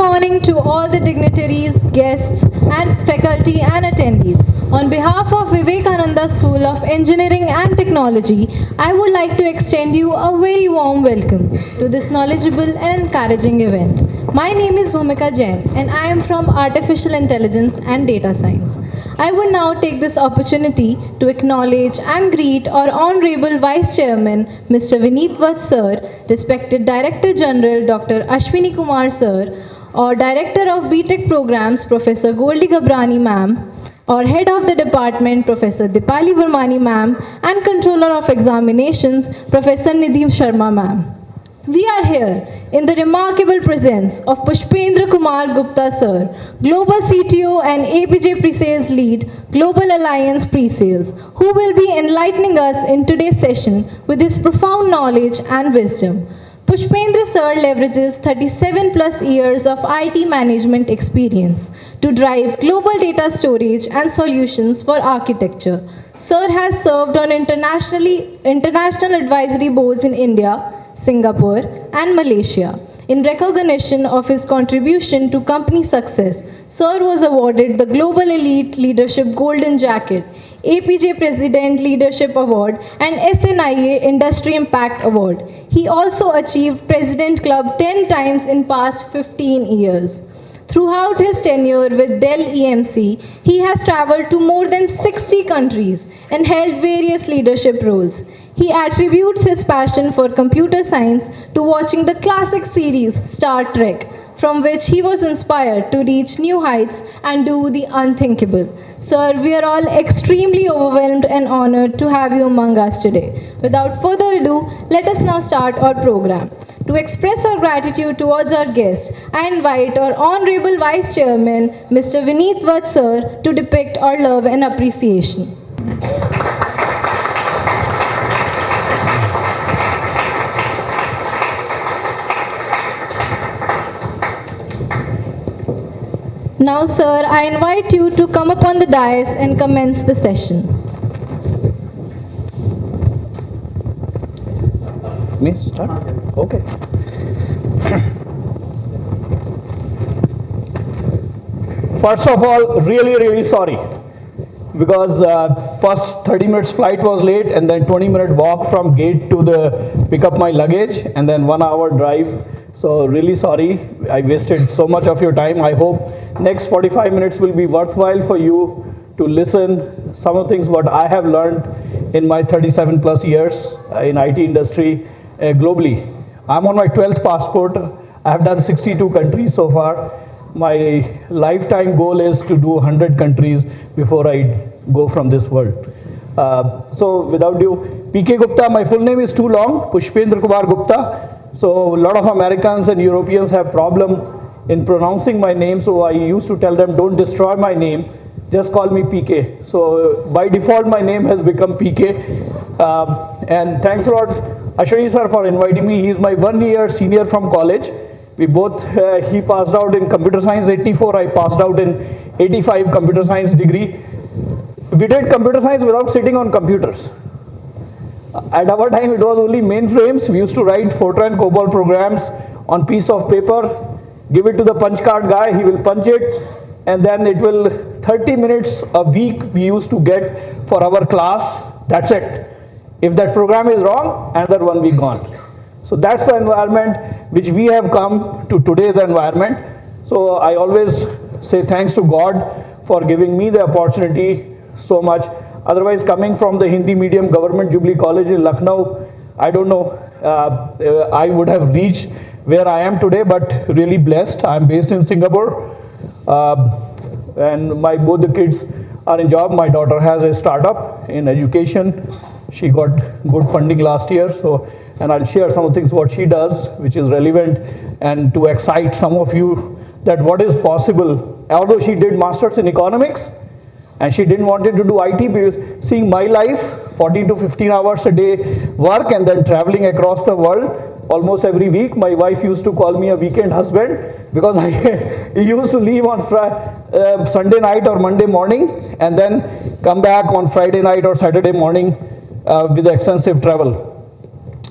morning to all the dignitaries, guests, and faculty and attendees. On behalf of Vivekananda School of Engineering and Technology, I would like to extend you a very warm welcome to this knowledgeable and encouraging event. My name is Bhumika Jain and I am from Artificial Intelligence and Data Science. I would now take this opportunity to acknowledge and greet our Honorable Vice Chairman, Mr. Vineet Vats Sir, respected Director General Dr. Ashwini Kumar Sir, our Director of BTech Programs, Professor Goldie Gabrani Ma'am, our Head of the Department, Professor Dipali Vermani Ma'am, and Controller of Examinations, Professor Nidhi Sharma Ma'am. We are here in the remarkable presence of Pushpender Kumar Gupta Sir, Global CTO and APJ Pre-Sales Lead, Global Alliance Pre-Sales, who will be enlightening us in today's session with his profound knowledge and wisdom. Pushpendra Sir leverages 37 plus years of IT management experience to drive global data storage and solutions for architecture. Sir has served on international advisory boards in India, Singapore, and Malaysia. In recognition of his contribution to company success, Sir was awarded the Global Elite Leadership Golden Jacket, APJ President Leadership Award, and SNIA Industry Impact Award. He also achieved President Club 10 times in past 15 years. Throughout his tenure with Dell EMC, he has traveled to more than 60 countries and held various leadership roles. He attributes his passion for computer science to watching the classic series Star Trek, from which he was inspired to reach new heights and do the unthinkable. Sir, we are all extremely overwhelmed and honored to have you among us today. Without further ado, let us now start our program. To express our gratitude towards our guest, I invite our Honorable Vice Chairman, Mr. Vineet Vats Sir, to depict our love and appreciation. Now, sir, I invite you to come up on the dais and commence the session. Me start? Okay. First of all, really sorry, because first 30 minutes flight was late and then 20-minute walk from gate to the pick up my luggage and then 1 hour drive. So really sorry, I wasted so much of your time. I hope next 45 minutes will be worthwhile for you to listen some of the things what I have learned in my 37 plus years in IT industry globally. I'm on my 12th passport. I have done 62 countries so far. My lifetime goal is to do 100 countries before I go from this world. So without you, PK Gupta, my full name is too long, Pushpender Kumar Gupta. So a lot of Americans and Europeans have problem in pronouncing my name, so I used to tell them, don't destroy my name, just call me PK. So by default, my name has become PK. And thanks a lot, Ashwini sir, for inviting me. He's my 1 year senior from college. We both, he passed out in computer science 84, I passed out in 85 computer science degree. We did computer science without sitting on computers. At our time, it was only mainframes. We used to write Fortran COBOL programs on piece of paper, give it to the punch card guy, he will punch it, and then it will, 30 minutes a week we used to get for our class, that's it. If that program is wrong, another 1 week gone. So that's the environment which we have come to today's environment. So I always say thanks to God for giving me the opportunity so much. Otherwise, coming from the Hindi medium government Jubilee College in Lucknow, I don't know, I would have reached where I am today, but really blessed. I'm based in Singapore, and both the kids are in job. My daughter has a startup in education. She got good funding last year, so, and I'll share some of the things what she does, which is relevant, and to excite some of you that what is possible. Although she did masters in economics, and she didn't want to do IT, because seeing my life, 14 to 15 hours a day work and then traveling across the world almost every week. My wife used to call me a weekend husband because I used to leave on Sunday night or Monday morning and then come back on Friday night or Saturday morning with extensive travel.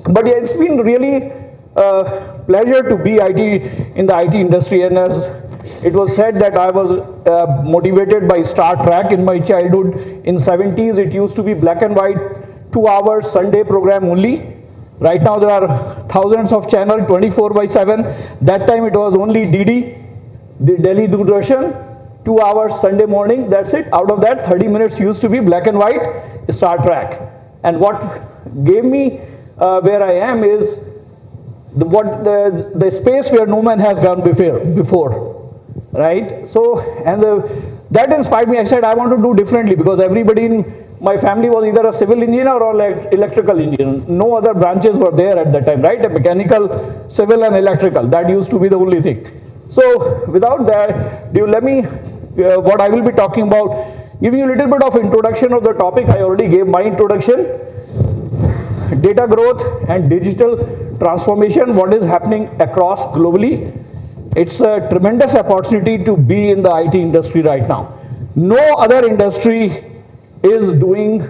But yeah, it's been really pleasure to be in the IT industry, and as it was said that I was motivated by Star Trek in my childhood. In 70s, it used to be black and white, 2 hours Sunday program only. Right now there are thousands of channels 24/7. That time it was only DD, the Delhi Doordarshan, 2 hours Sunday morning, that's it. Out of that, 30 minutes used to be black and white Star Trek. And what gave me where I am is the space where no man has gone before, right? So, and that inspired me. I said I want to do differently, because everybody in my family was either a civil engineer or like electrical engineer. No other branches were there at that time, right? A mechanical, civil and electrical, that used to be the only thing. So without that, let me, what I will be talking about, giving you a little bit of introduction of the topic. I already gave my introduction. Data growth and digital transformation, what is happening across globally. It's a tremendous opportunity to be in the IT industry right now. No other industry is doing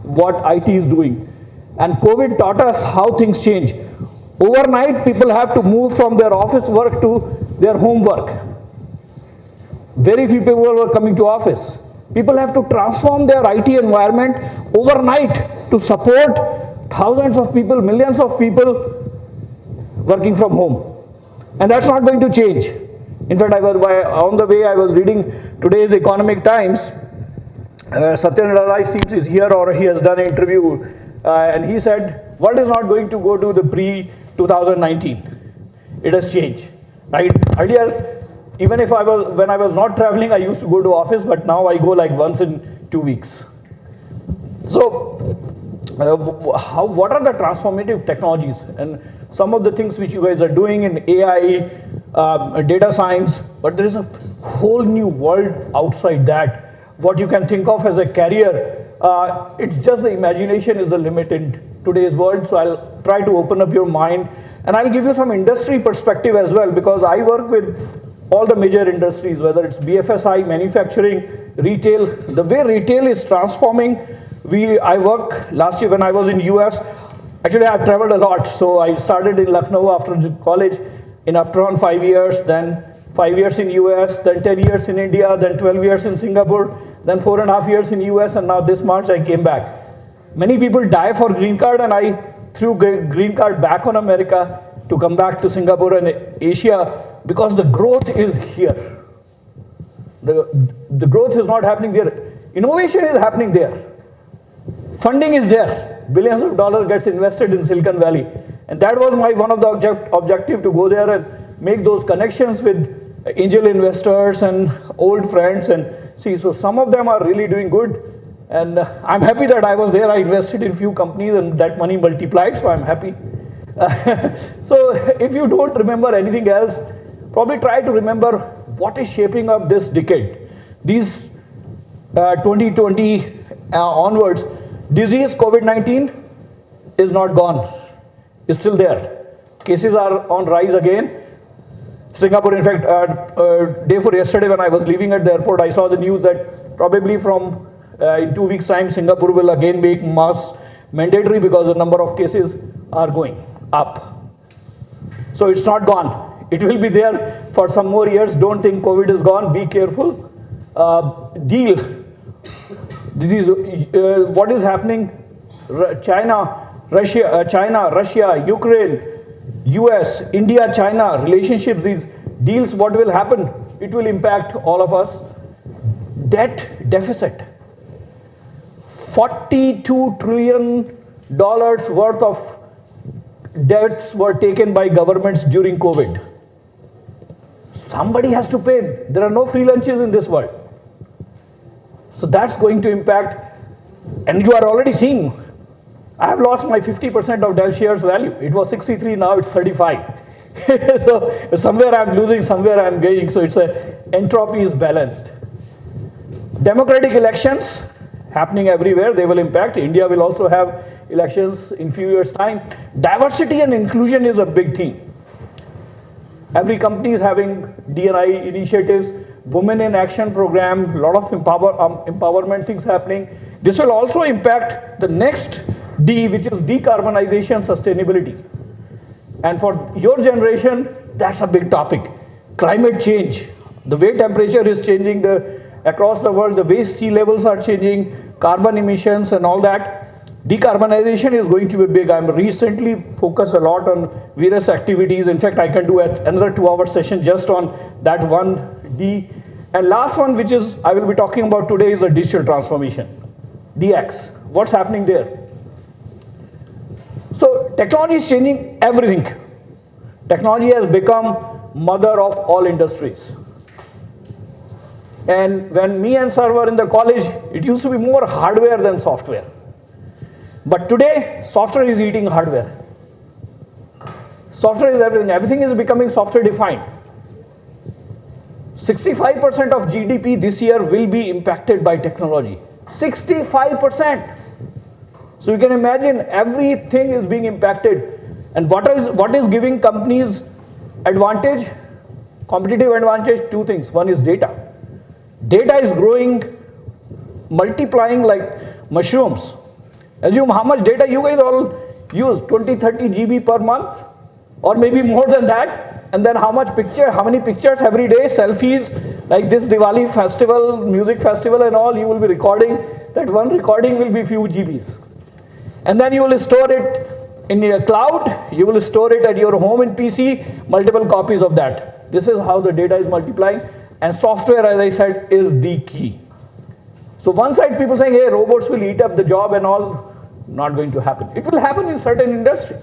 what IT is doing. And COVID taught us how things change. Overnight, people have to move from their office work to their home work. Very few people were coming to office. People have to transform their IT environment overnight to support thousands of people, millions of people working from home. And that's not going to change. In fact, on the way I was reading today's Economic Times. Satya Nadella seems is here, or he has done an interview, and he said, world is not going to go to the pre-2019. It has changed, right? Earlier, even if when I was not traveling, I used to go to office, but now I go like once in 2 weeks. So, what are the transformative technologies? And some of the things which you guys are doing in AI, data science, but there is a whole new world outside that. What you can think of as a career, it's just the imagination is the limit in today's world. So I'll try to open up your mind, and I'll give you some industry perspective as well, because I work with all the major industries, whether it's BFSI, manufacturing, retail. The way retail is transforming, I work last year when I was in US. Actually, I've traveled a lot. So I started in Lucknow after college, in Uptown 5 years, then 5 years in US, then 10 years in India, then 12 years in Singapore, then 4.5 years in US, and now this March I came back. Many people die for green card, and I threw green card back on America to come back to Singapore and Asia, because the growth is here. The growth is not happening there. Innovation is happening there. Funding is there. Billions of dollars gets invested in Silicon Valley. And that was one of the objective, to go there and make those connections with angel investors and old friends, and see, so some of them are really doing good, and I'm happy that I was there. I invested in few companies and that money multiplied, so I'm happy. So if you don't remember anything else, probably try to remember what is shaping up this decade. These 2020 onwards, disease COVID-19 is not gone, it's still there. Cases are on rise again. Singapore, in fact, day before yesterday when I was leaving at the airport, I saw the news that probably from in 2 weeks' time, Singapore will again make masks mandatory, because the number of cases are going up. So it's not gone. It will be there for some more years. Don't think COVID is gone. Be careful. Deal. What is happening? China, Russia, Ukraine, US, India, China, relationships, these deals, what will happen? It will impact all of us. Debt deficit. $42 trillion worth of debts were taken by governments during COVID. Somebody has to pay. There are no free lunches in this world. So that's going to impact, and you are already seeing. I have lost my 50% of Dell shares value. It was 63, now it's 35. So somewhere I'm losing, somewhere I'm gaining. So it's entropy is balanced. Democratic elections happening everywhere. They will impact. India will also have elections in few years' time. Diversity and inclusion is a big theme. Every company is having D&I initiatives, Women in Action program, a lot of empowerment things happening. This will also impact the next D, which is decarbonization, sustainability. And for your generation, that's a big topic. Climate change, the way temperature is changing across the world, the way sea levels are changing, carbon emissions and all that. Decarbonization is going to be big. I'm recently focused a lot on various activities. In fact, I can do another 2-hour session just on that one D. And last one, which is I will be talking about today, is a digital transformation, DX. What's happening there? So technology is changing everything. Technology has become mother of all industries. And when me and sir were in the college, it used to be more hardware than software. But today, software is eating hardware. Software is everything. Everything is becoming software defined. 65% of GDP this year will be impacted by technology. 65%. So you can imagine everything is being impacted. And what is giving companies advantage? Competitive advantage, two things. One is data. Data is growing, multiplying like mushrooms. Assume how much data you guys all use, 20, 30 GB per month, or maybe more than that. And then how many pictures every day, selfies, like this Diwali festival, music festival and all, you will be recording. That one recording will be few GBs. And then you will store it in your cloud, you will store it at your home in PC, multiple copies of that. This is how the data is multiplying. And software, as I said, is the key. So one side people saying, hey, robots will eat up the job and all, not going to happen. It will happen in certain industries,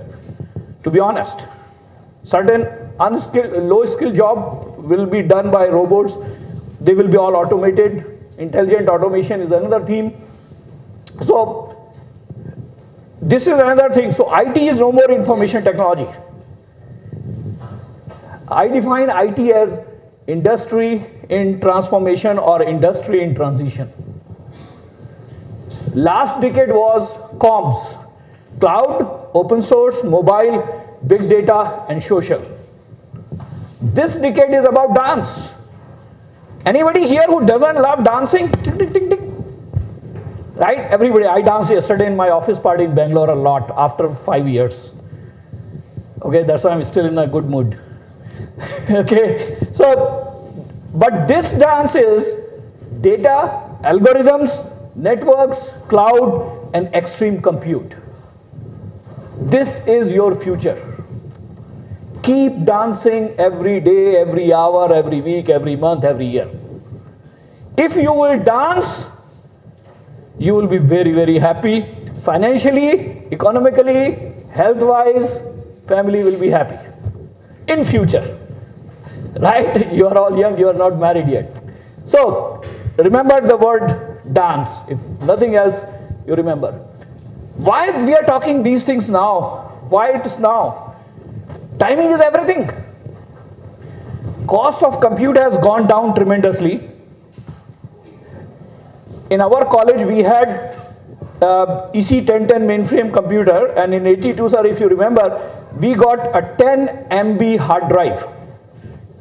to be honest. Certain unskilled, low-skilled job will be done by robots. They will be all automated. Intelligent automation is another theme. So this is another thing. So IT is no more information technology. I define IT as industry in transformation or industry in transition. Last decade was comms, cloud, open source, mobile, big data, and social. This decade is about dance. Anybody here who doesn't love dancing? Ting, ting, ting, ting. Right? Everybody. I danced yesterday in my office party in Bangalore a lot after 5 years. Okay, that's why I'm still in a good mood. Okay, so, but this dance is data, algorithms, networks, cloud, and extreme compute. This is your future. Keep dancing every day, every hour, every week, every month, every year. If you will dance, you will be very, very happy. Financially, economically, health-wise, family will be happy. In future. Right? You are all young, you are not married yet. So, remember the word dance. If nothing else, you remember. Why we are talking these things now? Why it is now? Timing is everything. Cost of compute has gone down tremendously. In our college, we had EC 1010 mainframe computer, and in 82, sir, if you remember, we got a 10 MB hard drive.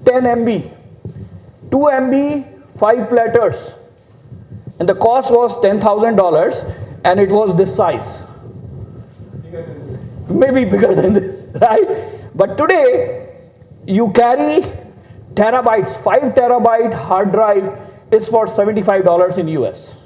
10 MB, 2 MB, 5 platters, and the cost was $10,000, and it was this size. Maybe bigger than this, right? But today, you carry terabytes, 5 terabyte hard drive is for $75 in US.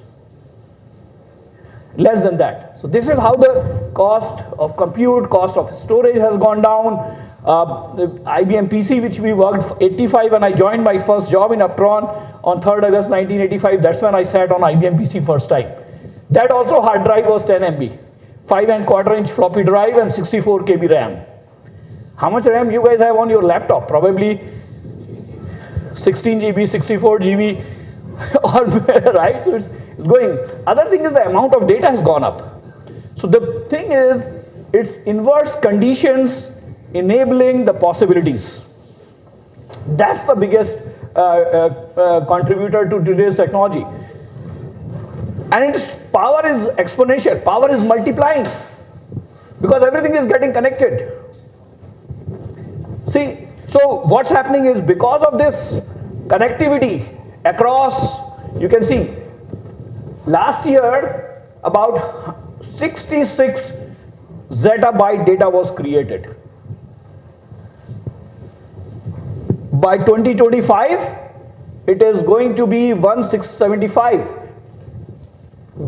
Less than that. So this is how the cost of compute, cost of storage has gone down. IBM PC, which we worked 85 when I joined my first job in Uptron on 3rd August 1985. That's when I sat on IBM PC first time. That also hard drive was 10 MB. 5¼ inch floppy drive and 64 KB RAM. How much RAM you guys have on your laptop? Probably 16 GB, 64 GB, or right? So it's going. Other thing is the amount of data has gone up. So the thing is, it's inverse conditions enabling the possibilities. That's the biggest contributor to today's technology. And its power is exponential, power is multiplying because everything is getting connected. See, so what's happening is because of this connectivity across, you can see, last year about 66 zettabyte data was created. by 2025, it is going to be 1675.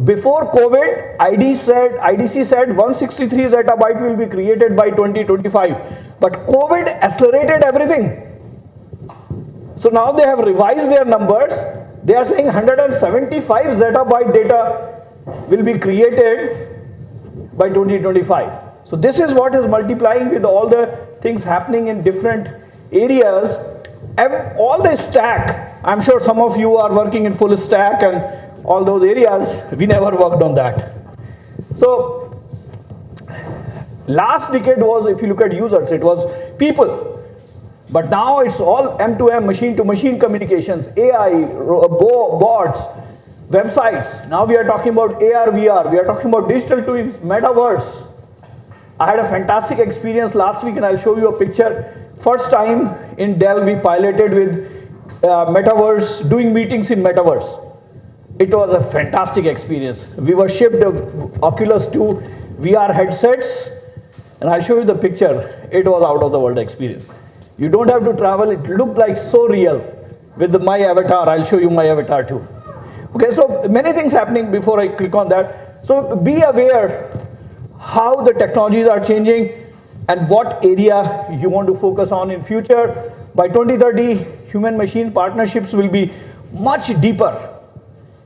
Before COVID, IDC said 163 zettabyte will be created by 2025. But COVID accelerated everything. So now they have revised their numbers. They are saying 175 zettabyte data will be created by 2025. So this is what is multiplying with all the things happening in different areas. All the stack, I'm sure some of you are working in full stack and all those areas. We never worked on that. So last decade was, if you look at users, it was people. But now it's all M2M, machine-to-machine communications, AI, bots, websites. Now we are talking about AR, VR. We are talking about digital twins, metaverse. I had a fantastic experience last week, and I'll show you a picture. First time in Dell, we piloted with metaverse, doing meetings in metaverse. It was a fantastic experience. We were shipped Oculus 2 VR headsets, and I'll show you the picture. It was out of the world experience. You don't have to travel. It looked like so real. With my avatar, I'll show you my avatar too. Okay, so many things happening before I click on that. So be aware how the technologies are changing and what area you want to focus on in future. By 2030, human-machine partnerships will be much deeper.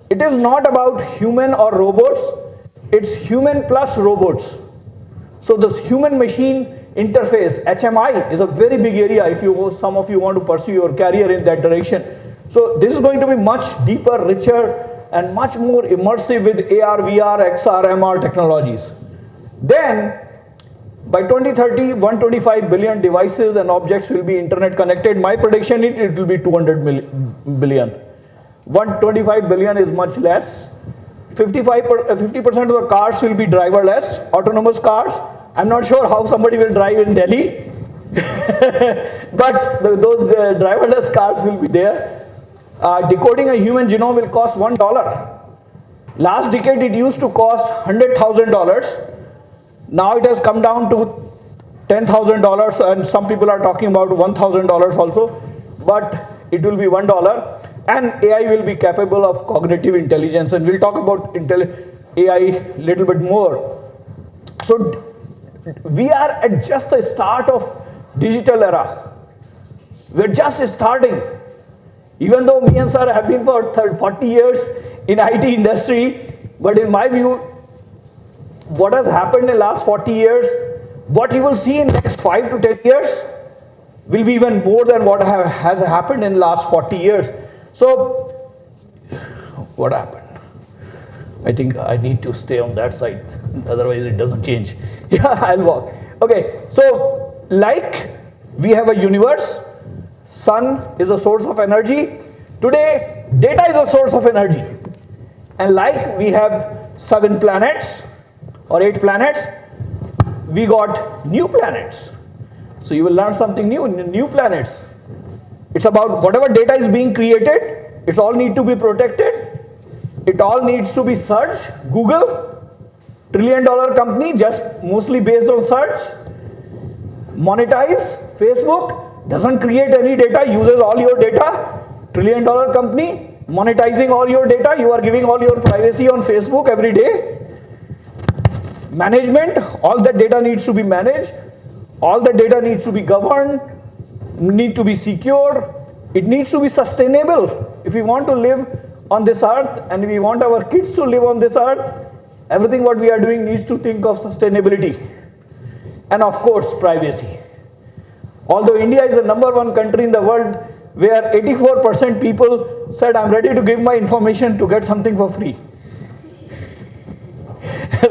It is not about human or robots. It's human plus robots. So this human-machine interface, HMI, is a very big area if some of you want to pursue your career in that direction. So this is going to be much deeper, richer, and much more immersive with AR, VR, XR, MR technologies. Then, by 2030, 125 billion devices and objects will be internet connected. My prediction is it will be 200 billion. 125 billion is much less. 50% of the cars will be driverless, autonomous cars. I'm not sure how somebody will drive in Delhi, but those driverless cars will be there. Decoding a human genome will cost $1. Last decade it used to cost $100,000. Now it has come down to $10,000, and some people are talking about $1,000 also, but it will be $1. And AI will be capable of cognitive intelligence, and we'll talk about AI a little bit more. So we are at just the start of digital era. We're just starting. Even though me and sir have been for 40 years in IT industry, but in my view, what has happened in last 40 years, what you will see in next 5 to 10 years will be even more than what has happened in last 40 years. So, what happened? I think I need to stay on that side, otherwise it doesn't change. Yeah, I'll walk. Okay, so like we have a universe, sun is a source of energy. Today, data is a source of energy. And like we have 7 planets or 8 planets, we got new planets. So you will learn something new in new planets. It's about whatever data is being created, it all needs to be protected. It all needs to be searched. Google, $1 trillion company, just mostly based on search. Monetize. Facebook doesn't create any data, uses all your data. $1 trillion company, monetizing all your data. You are giving all your privacy on Facebook every day. Management, all that data needs to be managed. All the data needs to be governed, need to be secure. It needs to be sustainable. If we want to live on this earth and we want our kids to live on this earth, everything what we are doing needs to think of sustainability. And of course, privacy. Although India is the #1 country in the world where 84% people said, I'm ready to give my information to get something for free.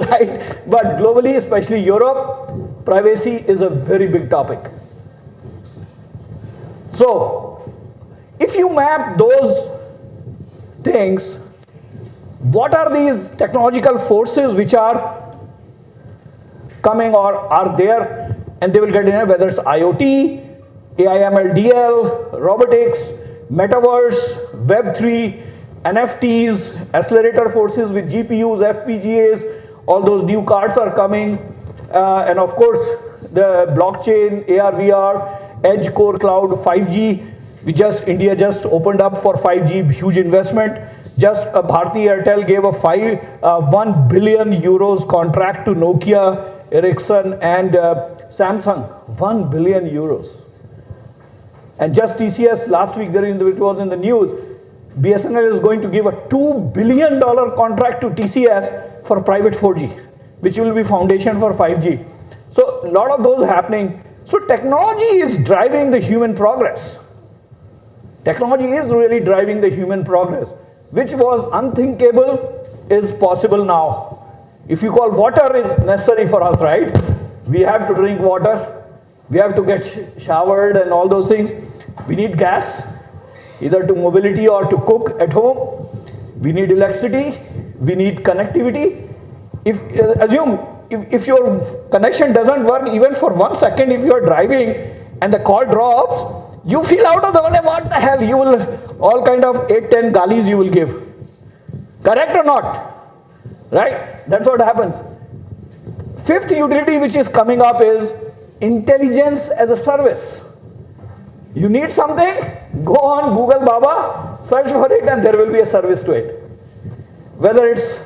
Right? But globally, especially Europe, privacy is a very big topic. So, if you map those things, what are these technological forces which are coming or are there, and they will get in there, whether it's IoT, AI/ML/DL, robotics, metaverse, Web3, NFTs, accelerator forces with GPUs, FPGAs, all those new cards are coming, and of course the blockchain, AR/VR, edge core cloud, 5G, India just opened up for 5G, huge investment. Just Bharti Airtel gave a 1 billion euros contract to Nokia, Ericsson and Samsung. 1 billion euros. And just TCS last week, it was in the news, BSNL is going to give a $2 billion contract to TCS for private 4G, which will be foundation for 5G. So a lot of those happening. So technology is driving the human progress. Technology is really driving the human progress, which was unthinkable is possible now. If you call water is necessary for us, right? We have to drink water, we have to get showered and all those things. We need gas, either to mobility or to cook at home. We need electricity, we need connectivity. Assume if your connection doesn't work even for 1 second, if you are driving and the call drops, you feel out of the way, what the hell, you will, all kind of 8-10 galis you will give. Correct or not? Right? That's what happens. Fifth utility which is coming up is intelligence as a service. You need something, go on Google Baba, search for it and there will be a service to it. Whether it's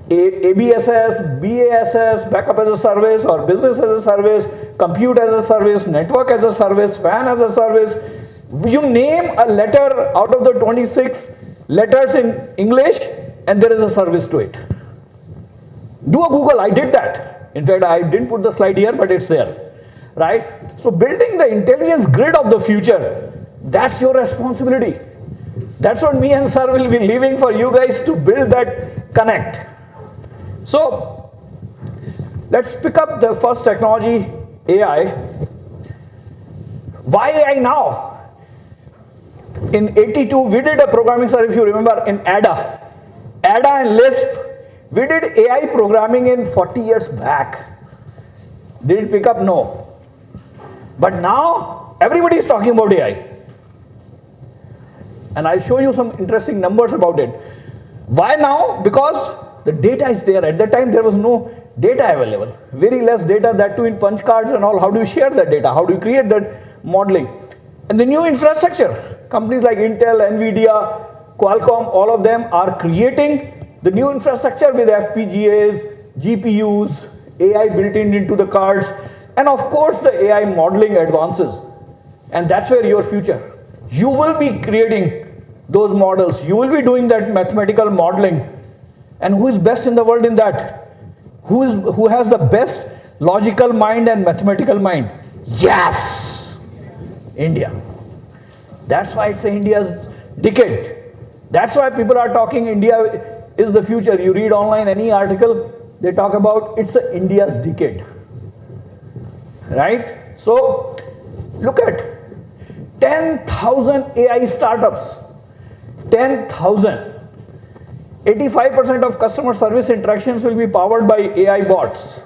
ABSS, BASS, backup as a service or business as a service, compute as a service, network as a service, fan as a service. You name a letter out of the 26 letters in English and there is a service to it. Do a Google, I did that. In fact, I didn't put the slide here, but it's there, right? So building the intelligence grid of the future, that's your responsibility. That's what me and sir will be leaving for you guys to build that connect. So let's pick up the first technology, AI. Why AI now? In 82, we did a programming, sir, if you remember, in ADA and Lisp. We did AI programming in 40 years back. Did it pick up? No. But now, everybody is talking about AI. And I'll show you some interesting numbers about it. Why now? Because the data is there. At that time, there was no data available. Very less data, that too in punch cards and all. How do you share that data? How do you create that modeling? And the new infrastructure, companies like Intel, NVIDIA, Qualcomm, all of them are creating the new infrastructure with FPGAs, GPUs, AI built into the cards, and of course the AI modeling advances. And that's where your future. You will be creating those models. You will be doing that mathematical modeling. And who is best in the world in that? Who has the best logical mind and mathematical mind? Yes! India. That's why it's India's decade. That's why people are talking India is the future. You read online any article, they talk about it's India's decade. Right? So, look at 10,000 AI startups. 10,000. 85% of customer service interactions will be powered by AI bots.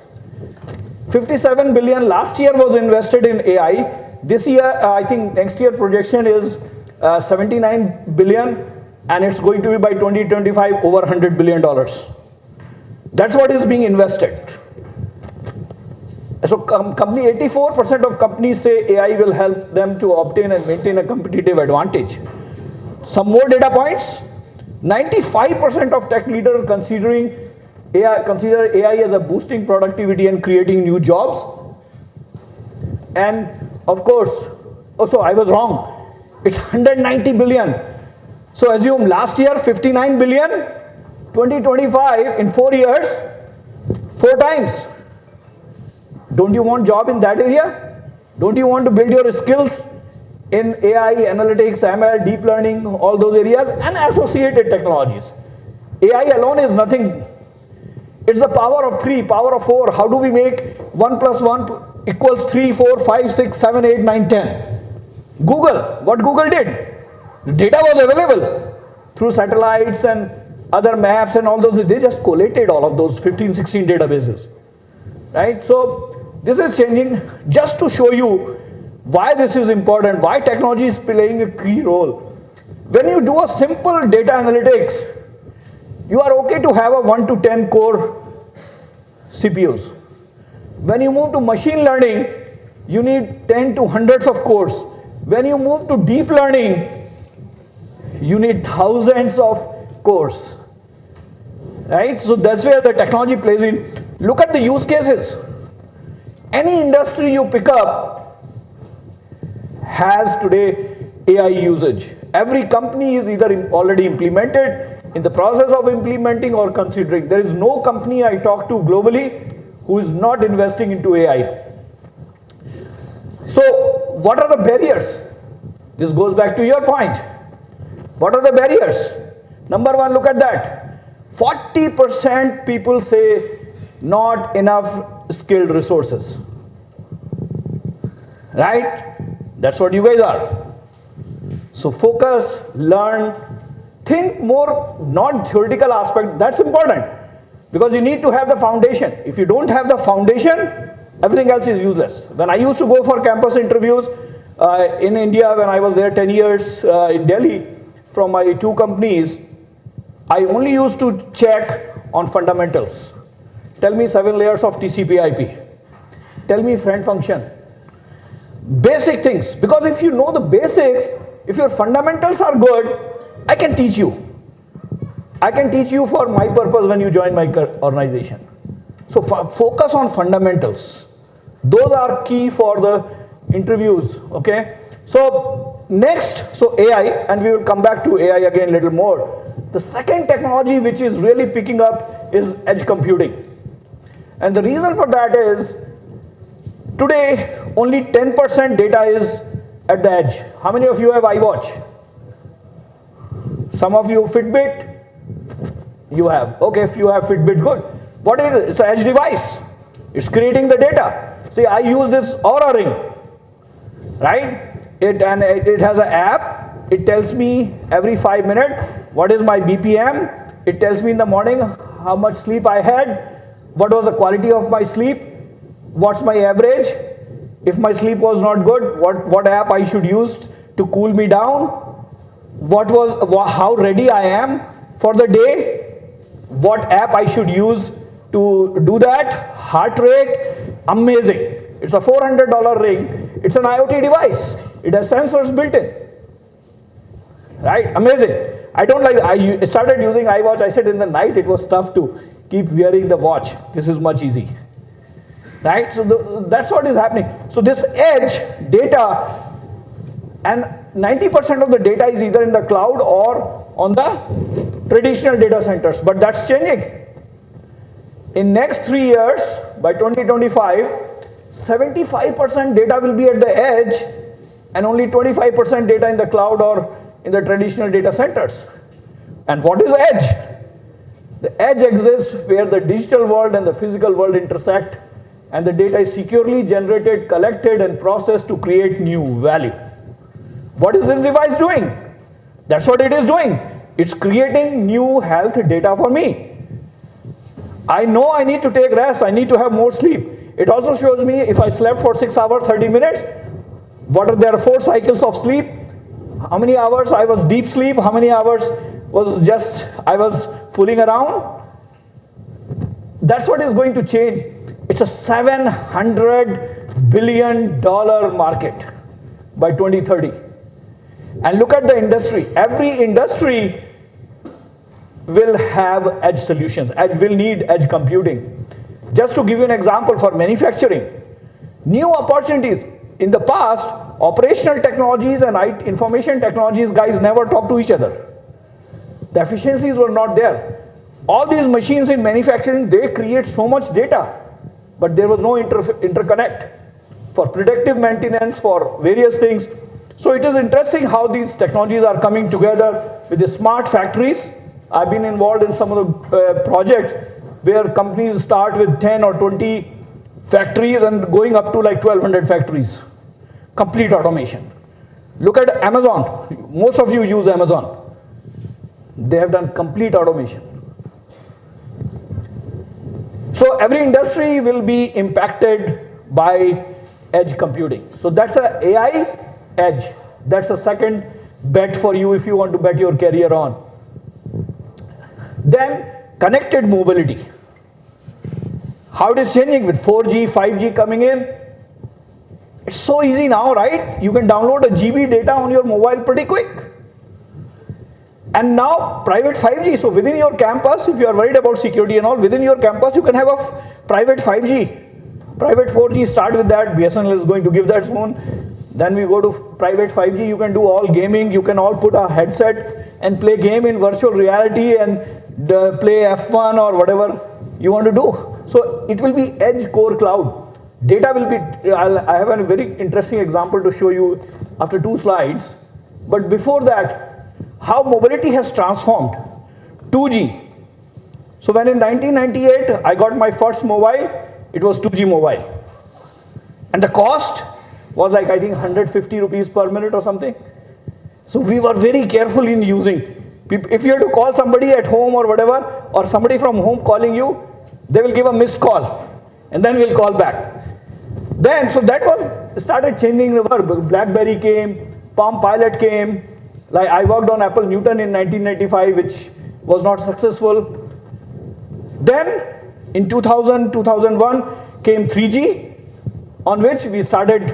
57 billion last year was invested in AI. This year, I think next year projection is 79 billion. And it's going to be by 2025 over $100 billion. That's what is being invested. So company 84% of companies say AI will help them to obtain and maintain a competitive advantage. Some more data points. 95% of tech leaders consider AI as a boosting productivity and creating new jobs. And of course, also I was wrong. It's 190 billion. So assume last year 59 billion, 2025 in 4 years, 4 times. Don't you want job in that area? Don't you want to build your skills in AI, analytics, ML, deep learning, all those areas and associated technologies? AI alone is nothing. It's the power of 3, power of 4. How do we make 1 plus 1 equals 3, 4, 5, 6, 7, 8, 9, 10? Google, what Google did? The data was available through satellites and other maps and all those. They just collated all of those 15, 16 databases. Right? So this is changing just to show you why this is important, why technology is playing a key role. When you do a simple data analytics, you are okay to have a 1 to 10 core CPUs. When you move to machine learning, you need 10 to hundreds of cores. When you move to deep learning, you need thousands of cores, right? So that's where the technology plays in. Look at the use cases. Any industry you pick up has today AI usage. Every company is either already implemented, in the process of implementing, or considering. There is no company I talk to globally who is not investing into AI. So what are the barriers? This goes back to your point. What are the barriers? Number one, look at that. 40% people say not enough skilled resources. Right? That's what you guys are. So focus, learn, think more, not theoretical aspect. That's important because you need to have the foundation. If you don't have the foundation, everything else is useless. When I used to go for campus interviews in India, when I was there 10 years in Delhi, from my 2 companies, I only used to check on fundamentals. Tell me 7 layers of TCP/IP. Tell me friend function. Basic things. Because if you know the basics, if your fundamentals are good, I can teach you. I can teach you for my purpose when you join my organization. So focus on fundamentals. Those are key for the interviews, okay? So next, so AI, and we will come back to AI again a little more. The second technology which is really picking up is edge computing. And the reason for that is, today only 10% data is at the edge. How many of you have iWatch? Some of you Fitbit? You have. Okay, if you have Fitbit, good. What is it? It's an edge device. It's creating the data. See, I use this Aura ring, right? It has an app. It tells me every 5 minutes what is my BPM. It tells me in the morning how much sleep I had, what was the quality of my sleep, what's my average. If my sleep was not good, what app I should use to cool me down, how ready I am for the day, what app I should use to do that, heart rate. Amazing. It's a $400 ring. It's an IoT device. It has sensors built in. Right? Amazing. I started using iWatch. I said in the night it was tough to keep wearing the watch. This is much easy. Right? So that's what is happening. So this edge data, and 90% of the data is either in the cloud or on the traditional data centers. But that's changing. In next 3 years, by 2025, 75% data will be at the edge and only 25% data in the cloud or in the traditional data centers. And what is edge? The edge exists where the digital world and the physical world intersect, and the data is securely generated, collected, and processed to create new value. What is this device doing? That's what it is doing. It's creating new health data for me. I know I need to take rest, I need to have more sleep. It also shows me if I slept for 6 hours, 30 minutes, there are 4 cycles of sleep, how many hours I was deep sleep, how many hours was just I was fooling around. That's what is going to change. It's a $700 billion market by 2030. And look at the industry. Every industry will have edge solutions and will need edge computing. Just to give you an example, for manufacturing, new opportunities. In the past, operational technologies and information technologies guys never talk to each other. The efficiencies were not there. All these machines in manufacturing, they create so much data, but there was no interconnect for predictive maintenance, for various things. So it is interesting how these technologies are coming together with the smart factories. I've been involved in some of the projects where companies start with 10 or 20 factories and going up to like 1200 factories. Complete automation. Look at Amazon. Most of you use Amazon. They have done complete automation. So every industry will be impacted by edge computing. So that's a AI edge. That's a second bet for you if you want to bet your career on. Then connected mobility. How it is changing with 4G, 5G coming in. It's so easy now, right? You can download a GB data on your mobile pretty quick. And now private 5G, so within your campus, if you are worried about security and all, within your campus you can have a private 5G. Private 4G, start with that, BSNL is going to give that soon. Then we go to private 5G, you can do all gaming, you can all put a headset and play game in virtual reality and play F1 or whatever you want to do. So it will be edge core cloud. Data will be, I have a very interesting example to show you after 2 slides. But before that, how mobility has transformed. 2G. So when in 1998 I got my first mobile, it was 2G mobile. And the cost was like I think 150 rupees per minute or something. So we were very careful in using. If you have to call somebody at home or whatever, or somebody from home calling you, they will give a missed call and then we'll call back. Then, so that was started changing. BlackBerry came, Palm Pilot came. Like I worked on Apple Newton in 1995, which was not successful. Then in 2000, 2001 came 3G, on which we started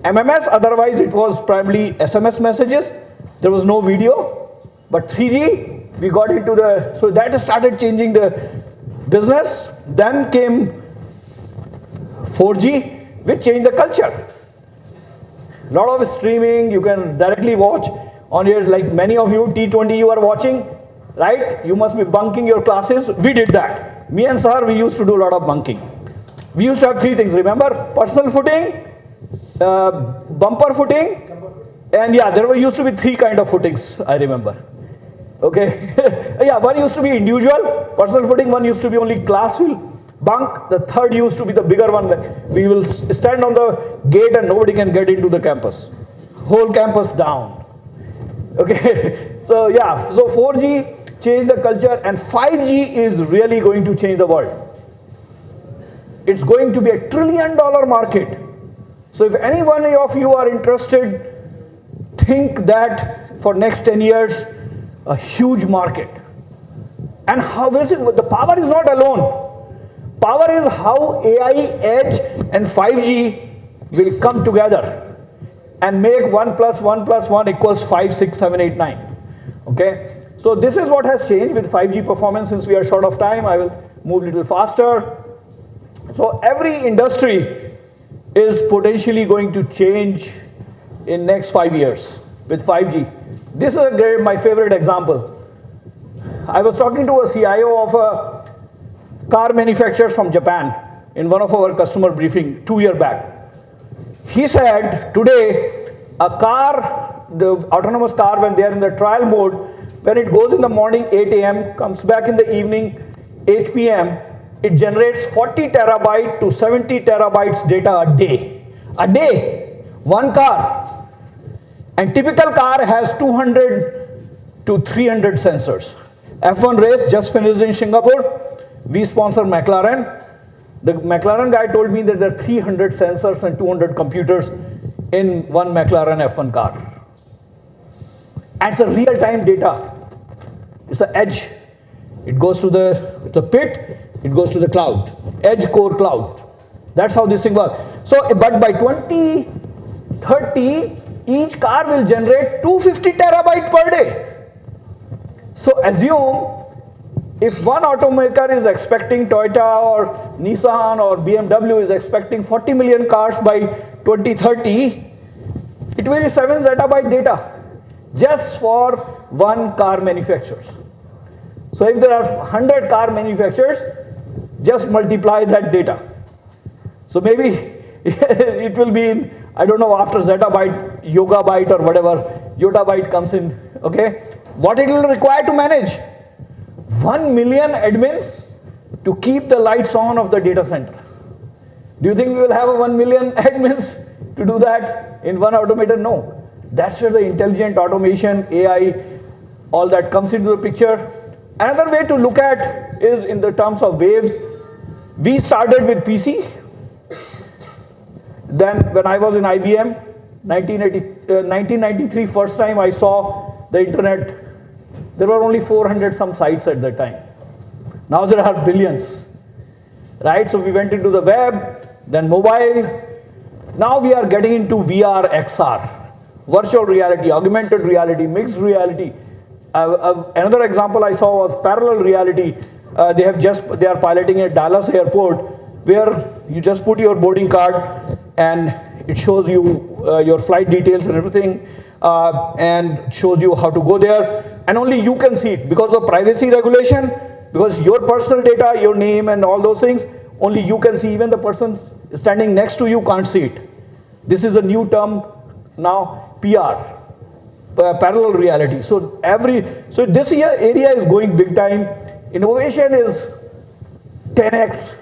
MMS. Otherwise it was primarily SMS messages. There was no video. But 3G, we got into the, so that started changing the business. Then came 4G, which changed the culture. A lot of streaming, you can directly watch on your, like many of you, T20 you are watching, right? You must be bunking your classes. We did that. Me and sir, we used to do a lot of bunking. We used to have 3 things, remember? Personal footing, bumper footing, and yeah, there were used to be 3 kind of footings, I remember. Okay, yeah, one used to be individual, personal footing, one used to be only class will bunk, the third used to be the bigger one, we will stand on the gate and nobody can get into the campus. Whole campus down. Okay, so yeah, so 4G changed the culture and 5G is really going to change the world. It's going to be $1 trillion market. So if any one of you are interested, think that for next 10 years, a huge market. And how this is, the power is not alone. Power is how AI, edge and 5G will come together and make 1 + 1 + 1 = 5, 6, 7, 8, 9. Okay, so this is what has changed with 5G performance. Since we are short of time, I will move a little faster. So every industry is potentially going to change in next 5 years with 5G. This is my favorite example. I was talking to a CIO of a car manufacturer from Japan in one of our customer briefing 2 years back. He said today a car, the autonomous car, when they are in the trial mode, when it goes in the morning 8 a.m., comes back in the evening 8 p.m., it generates 40 terabyte to 70 terabytes data a day. A day, one car. And typical car has 200 to 300 sensors. F1 race just finished in Singapore. We sponsor McLaren. The McLaren guy told me that there are 300 sensors and 200 computers in one McLaren F1 car. And it's a real-time data. It's an edge. It goes to the pit, it goes to the cloud. Edge core cloud. That's how this thing works. So, but by 2030, each car will generate 250 terabyte per day. So assume if one automaker is expecting Toyota or Nissan or BMW is expecting 40 million cars by 2030, it will be 7 zettabyte data just for one car manufacturers. So if there are 100 car manufacturers, just multiply that data. So maybe it will be in, I don't know, after zettabyte, yogabyte or whatever, yottabyte comes in, okay? What it will require to manage? 1 million admins to keep the lights on of the data center. Do you think we will have 1 million admins to do that in one automator? No. That's where the intelligent automation, AI, all that comes into the picture. Another way to look at is in the terms of waves. We started with PC. Then when I was in IBM, 1993, first time I saw the internet, there were only 400 some sites at that time. Now there are billions, right? So we went into the web, then mobile, Now we are getting into VR, XR, virtual reality, augmented reality, mixed reality. Another example I saw was parallel reality. They are piloting at Dallas airport, where you just put your boarding card and it shows you your flight details and everything, and shows you how to go there, and only you can see it because of privacy regulation, because your personal data, your name and all those things, only you can see. Even the person standing next to you can't see it. This is a new term now, PR, parallel reality. So this year area is going big time. Innovation is 10x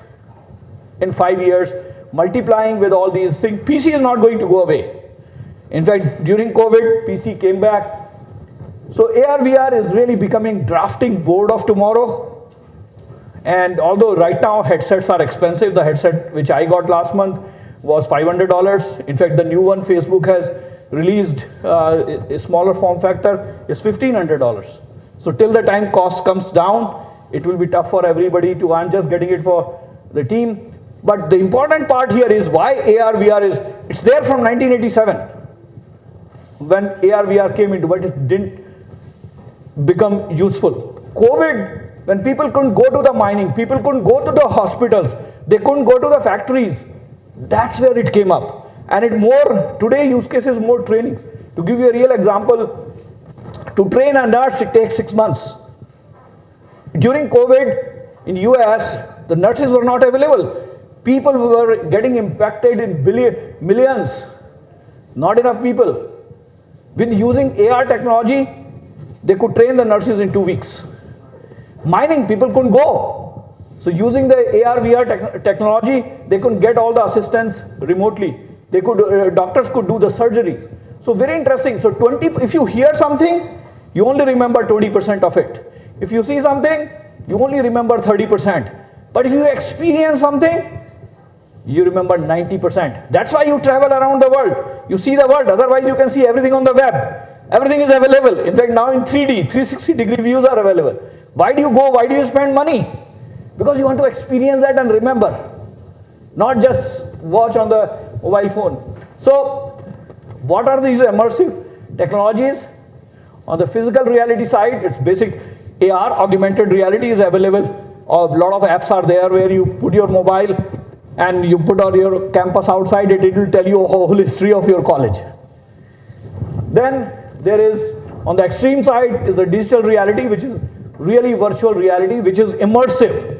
in 5 years, multiplying with all these things. PC is not going to go away. In fact, during COVID, PC came back. So AR VR is really becoming drafting board of tomorrow. And although right now headsets are expensive, the headset which I got last month was $500. In fact, the new one Facebook has released, a smaller form factor, is $1,500. So till the time cost comes down, it will be tough for everybody to, I'm just getting it for the team. But the important part here is why AR VR is, it's there from 1987 when AR VR came into, but it didn't become useful. COVID, when people couldn't go to the mining, people couldn't go to the hospitals, they couldn't go to the factories, that's where it came up. And it more, today use case is more trainings. To give you a real example, to train a nurse, it takes 6 months. During COVID in US, the nurses were not available. People were getting impacted in millions, not enough people. With using AR technology, they could train the nurses in 2 weeks. Mining, people couldn't go. So using the AR VR technology, they could get all the assistance remotely. They could, doctors could do the surgeries. So very interesting. So if you hear something, you only remember 20% of it. If you see something, you only remember 30%. But if you experience something, you remember 90%. That's why you travel around the world. You see the world, otherwise you can see everything on the web. Everything is available. In fact, now in 3D, 360-degree views are available. Why do you go? Why do you spend money? Because you want to experience that and remember, not just watch on the mobile phone. So, what are these immersive technologies? On the physical reality side, it's basic AR, augmented reality is available. A lot of apps are there where you put your mobile and you put on your campus outside it, it will tell you a whole history of your college. Then there is, on the extreme side, is the digital reality, which is really virtual reality, which is immersive.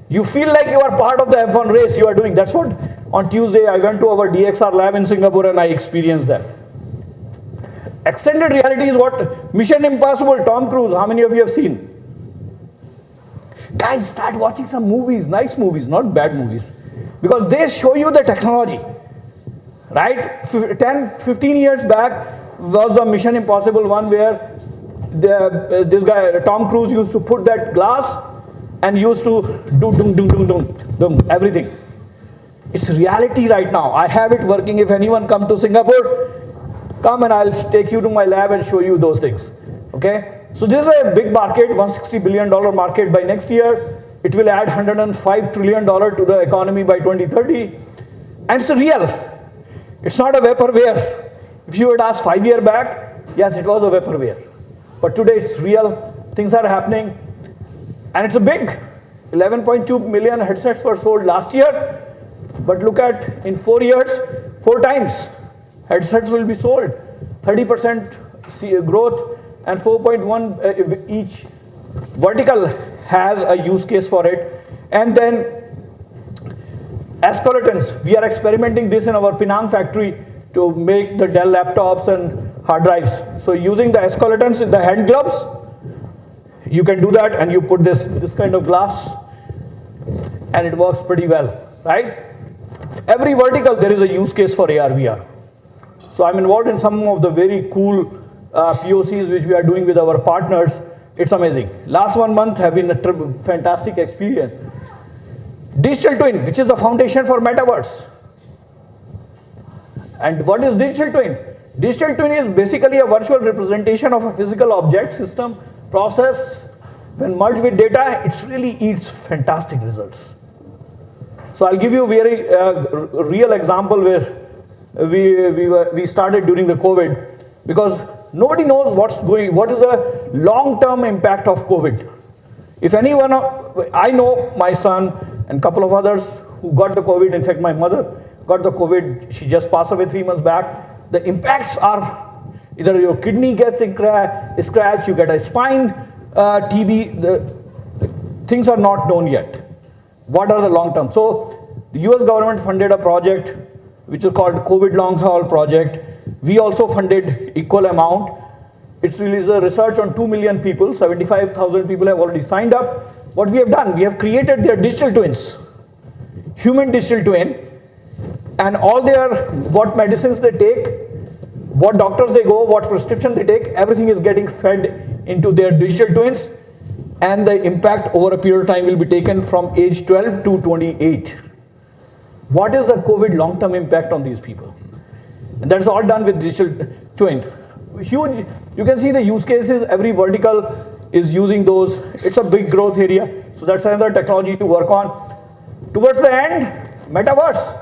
You feel like you are part of the F1 race you are doing. That's what, on Tuesday, I went to our DXR lab in Singapore and I experienced that. Extended reality is what? Mission Impossible, Tom Cruise, how many of you have seen? Guys, start watching some movies, nice movies, not bad movies. Because they show you the technology. Right? 10, 15 years back was the Mission Impossible one where this guy, Tom Cruise, used to put that glass and used to do everything. It's reality right now. I have it working. If anyone come to Singapore, come and I'll take you to my lab and show you those things. Okay? So this is a big market, $160 billion market. By next year, it will add $105 trillion to the economy by 2030. And it's real. It's not a vaporware. If you had asked 5 years back, yes, it was a vaporware. But today it's real. Things are happening. And it's a big, 11.2 million headsets were sold last year. But look at, in 4 years, 4 times headsets will be sold. 30% growth and 4.1 each vertical has a use case for it. And then escalators, we are experimenting this in our Penang factory to make the Dell laptops and hard drives. So using the escalators in the hand gloves, you can do that and you put this kind of glass and it works pretty well, right? Every vertical there is a use case for AR VR. So I'm involved in some of the very cool POCs which we are doing with our partners. It's amazing. Last 1 month have been a fantastic experience. Digital twin, which is the foundation for metaverse. And what is digital twin? Digital twin is basically a virtual representation of a physical object, system, process. When merged with data, it really yields fantastic results. So I'll give you a very real example where we started during the COVID, because nobody knows what is the long-term impact of COVID. If anyone, I know my son and couple of others who got the COVID. In fact, my mother got the COVID. She just passed away 3 months back. The impacts are either your kidney gets scratched, you get a spine TB. Things are not known yet. What are the long term? So the US government funded a project which is called COVID Long Haul Project. We also funded equal amount. It's released a research on 2 million people. 75,000 people have already signed up. What we have done, we have created their digital twins, human digital twin, and all their, what medicines they take, what doctors they go, what prescription they take, everything is getting fed into their digital twins, and the impact over a period of time will be taken from age 12 to 28. What is the COVID long-term impact on these people? And that's all done with digital twin. Huge, you can see the use cases, every vertical is using those. It's a big growth area. So that's another technology to work on. Towards the end, metaverse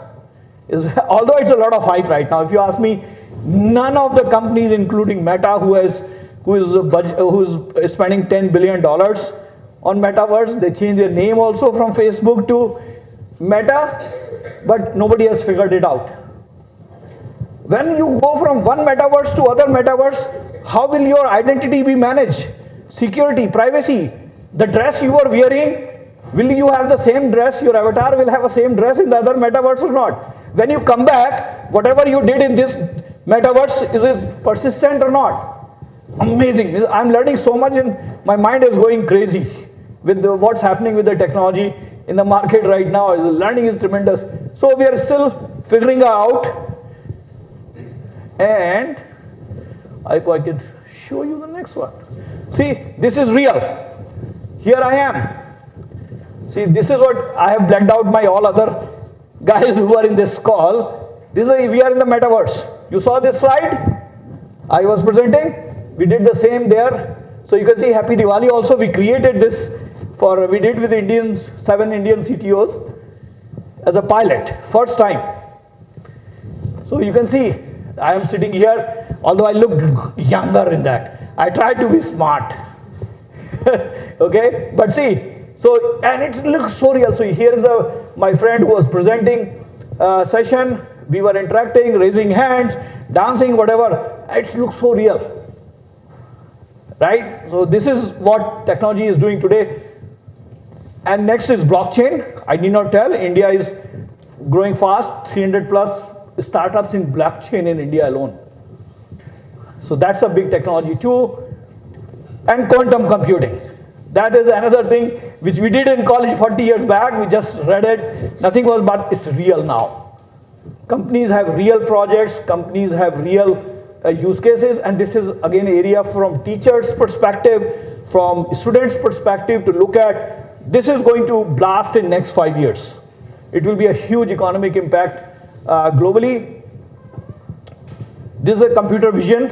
is, although it's a lot of hype right now, if you ask me, none of the companies, including Meta, who is spending $10 billion on metaverse, they changed their name also from Facebook to Meta, but nobody has figured it out. When you go from one metaverse to other metaverse, how will your identity be managed? Security, privacy, the dress you are wearing, will you have the same dress, your avatar will have the same dress in the other metaverse or not? When you come back, whatever you did in this metaverse, is it persistent or not? Amazing. I'm learning so much and my mind is going crazy with what's happening with the technology in the market right now. The learning is tremendous. So we are still figuring out, and I can show you the next one. See, this is real. Here I am. See, this is what I have blacked out my all other guys who are in this call. We are in the metaverse. You saw this slide I was presenting? We did the same there. So you can see Happy Diwali also. We created this we did with 7 Indian CTOs as a pilot, first time. So you can see I am sitting here, although I look younger in that. I tried to be smart. Okay, but see, so, and it looks so real. So here is my friend who was presenting session. We were interacting, raising hands, dancing, whatever. It looks so real, right? So this is what technology is doing today. And next is blockchain. I need not tell, India is growing fast, 300 plus startups in blockchain in India alone. So that's a big technology too. And quantum computing. That is another thing which we did in college 40 years back. We just read it. Nothing was, but it's real now. Companies have real projects. Companies have real use cases. And this is again area from teachers' perspective, from students' perspective to look at. This is going to blast in next 5 years. It will be a huge economic impact globally. This is a computer vision.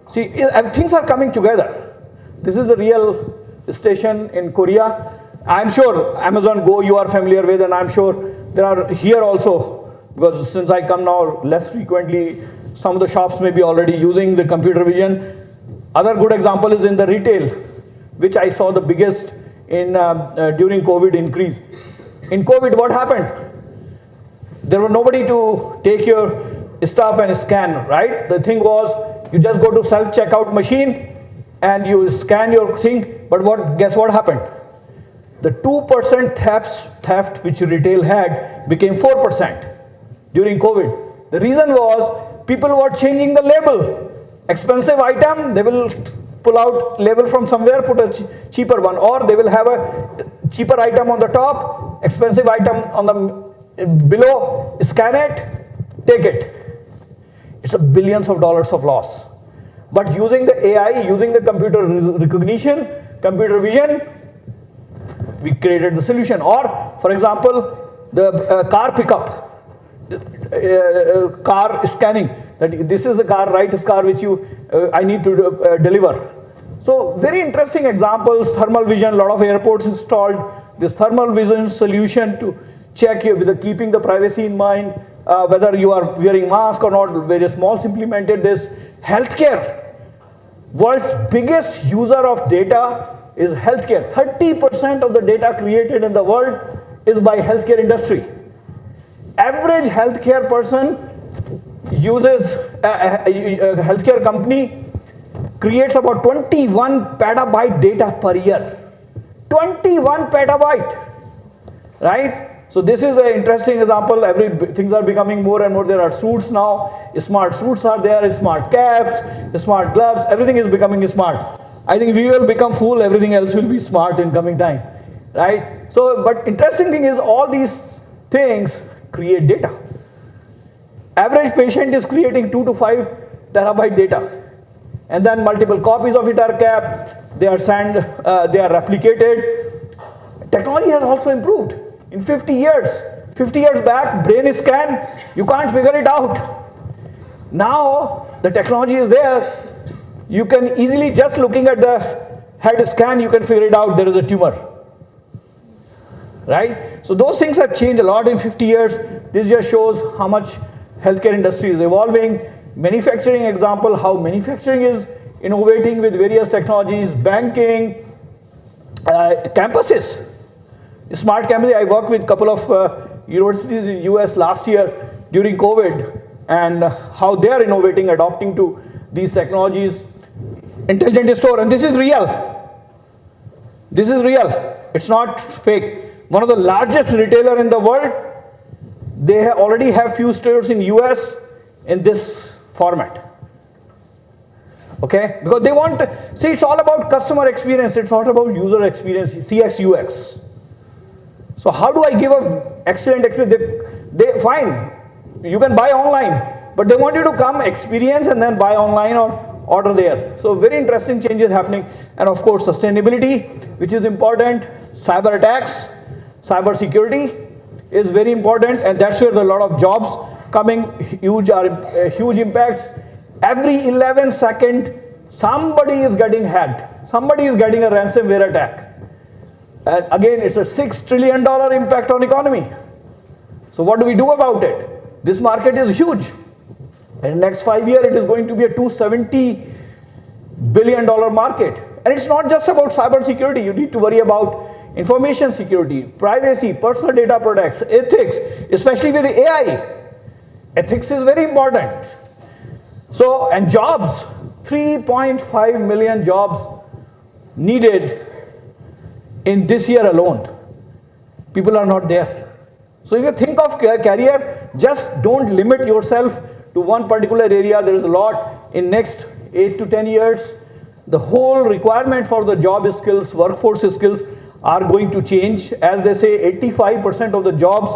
See, things are coming together. This is the real station in Korea. I'm sure Amazon Go you are familiar with, and I'm sure there are here also, because since I come now less frequently, some of the shops may be already using the computer vision. Other good example is in the retail, which I saw the biggest in during COVID increase. In COVID, what happened? There was nobody to take your stuff and scan, right? The thing was, you just go to self-checkout machine and you scan your thing, but guess what happened? The 2% theft which retail had became 4% during COVID. The reason was people were changing the label. Expensive item, they will pull out label from somewhere, put a cheaper one, or they will have a cheaper item on the top, expensive item on the below, scan it, take it. It's a billions of dollars of loss. But using the AI, using the computer recognition, computer vision, we created the solution. Or, for example, the car pickup, car scanning. That this is the car, right? This car which I need to deliver. So very interesting examples. Thermal vision. A lot of airports installed this thermal vision solution to check with keeping the privacy in mind. whether you are wearing mask or not, various malls implemented this. Healthcare, world's biggest user of data is healthcare. 30% of the data created in the world is by healthcare industry. Average healthcare person uses, a healthcare company creates about 21 petabyte data per year. 21 petabyte, right? So this is an interesting example. Things are becoming more and more. There are suits now. Smart suits are there. Smart caps, smart gloves. Everything is becoming smart. I think we will become fool. Everything else will be smart in coming time, right? So, but interesting thing is all these things create data. Average patient is creating 2 to 5 terabyte data, and then multiple copies of it are kept. They are sent. They are replicated. Technology has also improved. In 50 years back, brain scan, you can't figure it out. Now, the technology is there. You can easily, just looking at the head scan, you can figure it out, there is a tumor. Right? So those things have changed a lot in 50 years. This just shows how much healthcare industry is evolving. Manufacturing example, how manufacturing is innovating with various technologies, banking, campuses. Smart campus, I worked with a couple of universities in the US last year during COVID, and how they are innovating, adopting to these technologies. Intelligent store, and this is real. This is real. It's not fake. One of the largest retailer in the world, they already have few stores in US in this format. Okay, because they want, see, it's all about customer experience. It's all about user experience, CX, UX. So how do I give a excellent experience? They fine, you can buy online, but they want you to come experience and then buy online or order there. So very interesting changes happening. And of course sustainability, which is important. Cyber attacks, cyber security is very important, and that's where a lot of jobs coming, huge impacts. Every 11 seconds somebody is getting hacked, somebody is getting a ransomware attack. And again, it's a $6 trillion impact on economy. So what do we do about it? This market is huge. In the next 5 years, it is going to be a $270 billion market. And it's not just about cyber security. You need to worry about information security, privacy, personal data products, ethics, especially with AI. Ethics is very important. So, and jobs, 3.5 million jobs needed in this year alone. People are not there. So if you think of career, just don't limit yourself to one particular area. There is a lot. In next 8 to 10 years, the whole requirement for the job skills, workforce skills are going to change. As they say, 85% of the jobs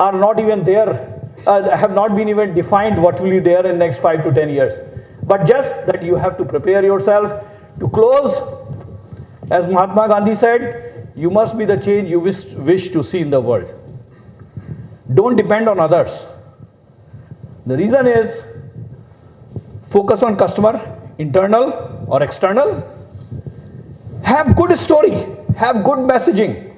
are not even there, have not been even defined what will be there in next 5 to 10 years. But just that you have to prepare yourself to close. As Mahatma Gandhi said, you must be the change you wish to see in the world. Don't depend on others. The reason is, focus on customer, internal or external. Have good story, have good messaging.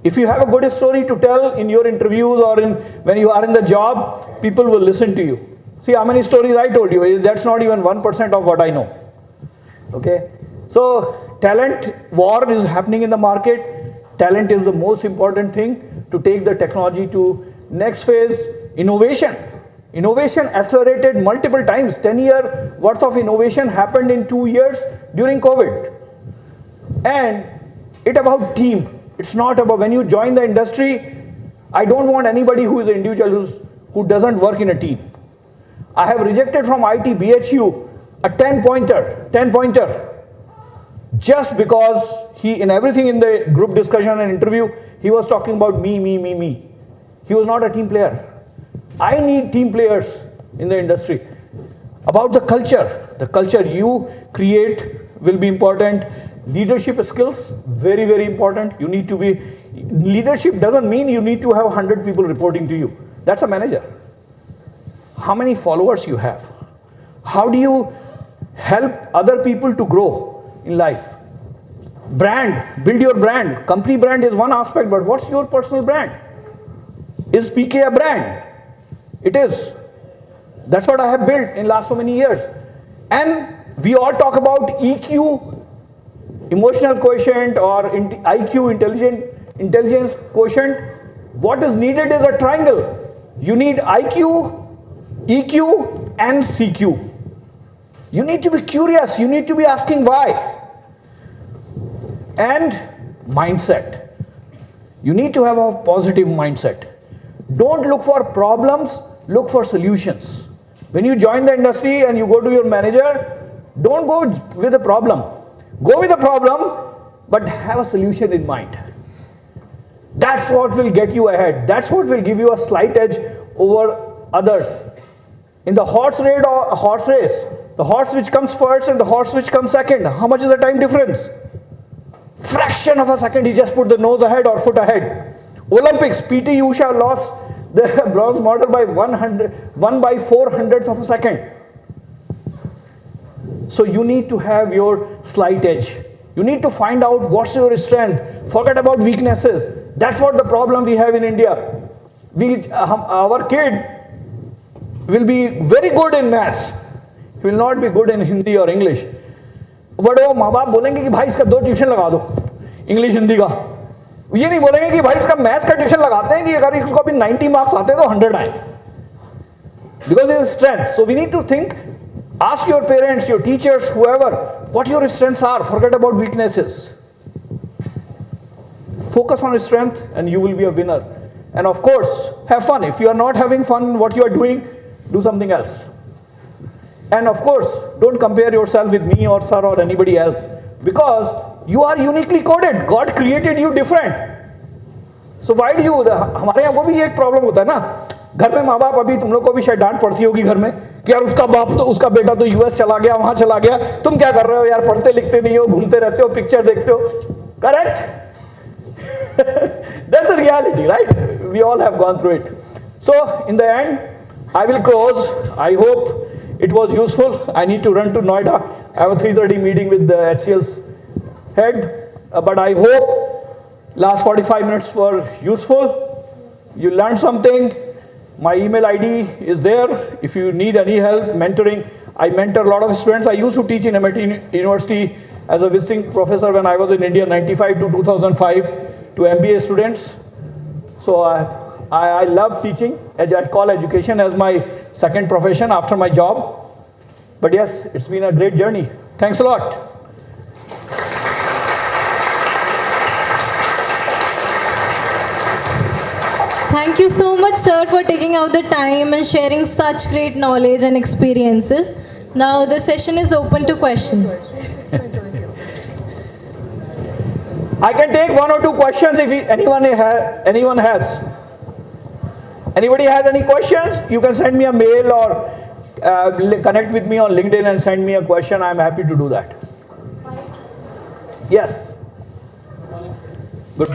If you have a good story to tell in your interviews or when you are in the job, people will listen to you. See how many stories I told you, that's not even 1% of what I know. Okay? So talent war is happening in the market. Talent is the most important thing to take the technology to next phase. Innovation. Innovation accelerated multiple times. 10-year worth of innovation happened in 2 years during COVID. And it's about team. It's not about when you join the industry. I don't want anybody who is an individual who doesn't work in a team. I have rejected from IT BHU a 10-pointer. Just because in everything in the group discussion and interview, he was talking about me. He was not a team player. I need team players in the industry. About the culture you create will be important. Leadership skills, very, very important. You need to be, leadership doesn't mean you need to have 100 people reporting to you. That's a manager. How many followers you have? How do you help other people to grow in life? Brand, build your brand. Company brand is one aspect, but what's your personal brand? Is PK a brand? It is. That's what I have built in last so many years. And we all talk about EQ, emotional quotient, or IQ, intelligence quotient. What is needed is a triangle. You need IQ, EQ, and CQ. You need to be curious. You need to be asking why. And mindset. You need to have a positive mindset. Don't look for problems, look for solutions. When you join the industry and you go to your manager, don't go with a problem. Go with a problem, but have a solution in mind. That's what will get you ahead. That's what will give you a slight edge over others. In the horse race, the horse which comes first and the horse which comes second, how much is the time difference? Fraction of a second, he just put the nose ahead or foot ahead. Olympics, PT Usha lost the bronze medal by 1/400th of a second. So you need to have your slight edge. You need to find out what's your strength. Forget about weaknesses. That's what the problem we have in India. Our kid will be very good in maths. He will not be good in Hindi or English. But वो माँ बाप बोलेंगे कि भाई इसका 2 tuition लगा दो English Hindi का. ये नहीं बोलेंगे कि भाई इसका मैथ्स का ट्यूशन लगाते हैं कि अगर इसको अभी 90 मार्क्स आते हैं तो 100 आए. Because it is strength. So we need to think, ask your parents, your teachers, whoever, what your strengths are. Forget about weaknesses. Focus on strength and you will be a winner. And of course, have fun. If you are not having fun in what you are doing, do something else. And of course, don't compare yourself with me or sir or anybody else, because you are uniquely coded. God created you different. So why do you, हमारे यहाँ वो भी एक problem होता है ना, घर में माँ बाप, अभी तुम लोग को भी शायद डांट पड़ती होगी घर में कि यार उसका बाप तो, उसका बेटा तो यूएस चला गया, वहां चला गया, तुम क्या कर रहे हो यार, पढ़ते लिखते नहीं हो, घूमते रहते हो, पिक्चर देखते हो. Correct? That's a reality, right? We all have gone through it. So in the end, I will close. I hope it was useful. I need to run to Noida. I have a 3:30 meeting with the HCL's head. But I hope last 45 minutes were useful. You learned something. My email ID is there. If you need any help, mentoring, I mentor a lot of students. I used to teach in MIT University as a visiting professor when I was in India, 95 to 2005, to MBA students. So I love teaching. I call education as my second profession after my job. But yes, it's been a great journey. Thanks a lot. Thank you so much, sir, for taking out the time and sharing such great knowledge and experiences. Now the session is open to questions. I can take 1 or 2 questions if anyone has. Anybody has any questions? You can send me a mail or connect with me on LinkedIn and send me a question. I'm happy to do that. Yes. Good.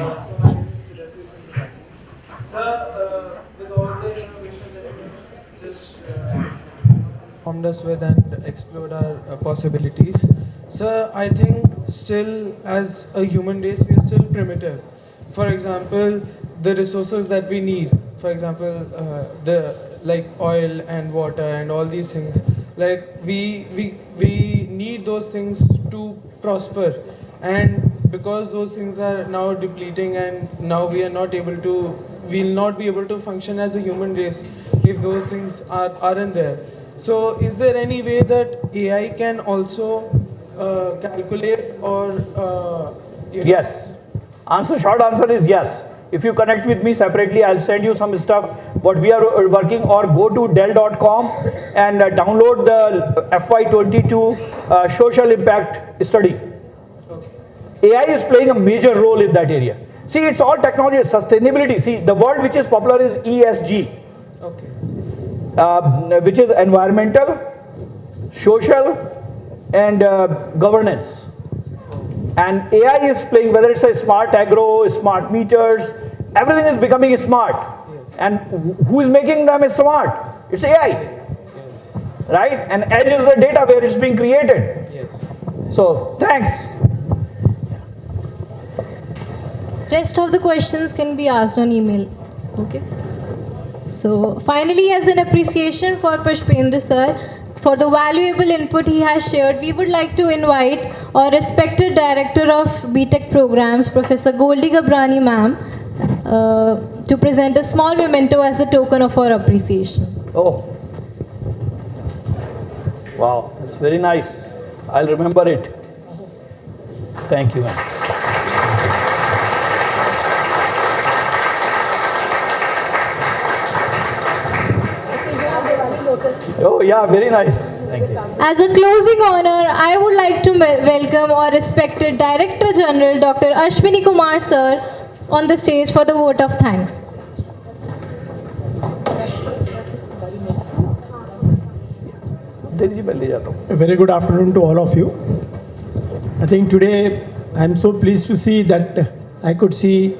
Sir, with all the innovations that you just formed us with and explored our possibilities, sir, I think still as a human race we are still primitive. For example, the resources that we need, for example, the like oil and water and all these things, like we need those things to prosper, and because those things are now depleting and now we'll not be able to function as a human race if those things aren't there. So is there any way that AI can also calculate or Yes. Short answer is yes. If you connect with me separately, I'll send you some stuff what we are working, or go to dell.com and download the FY22 social impact study. AI is playing a major role in that area. See, it's all technology, sustainability. See, the word which is popular is ESG, which is environmental, social, and governance. And AI is playing, whether it's a smart agro, smart meters, everything is becoming smart. Yes. And who is making them smart? It's AI. Yes. Right? And edge is the data where it's being created. Yes. So, thanks. Rest of the questions can be asked on email. Okay. So finally, as an appreciation for Pushpender sir, for the valuable input he has shared, we would like to invite our respected Director of BTech Programs, Professor Goldie Gabrani ma'am, to present a small memento as a token of our appreciation. Oh, wow, that's very nice. I'll remember it. Thank you, ma'am. Oh, yeah, very nice. Thank you. As a closing honor, I would like to welcome our respected Director General, Dr. Ashwini Kumar sir, on the stage for the vote of thanks. A very good afternoon to all of you. I think today I am so pleased to see that I could see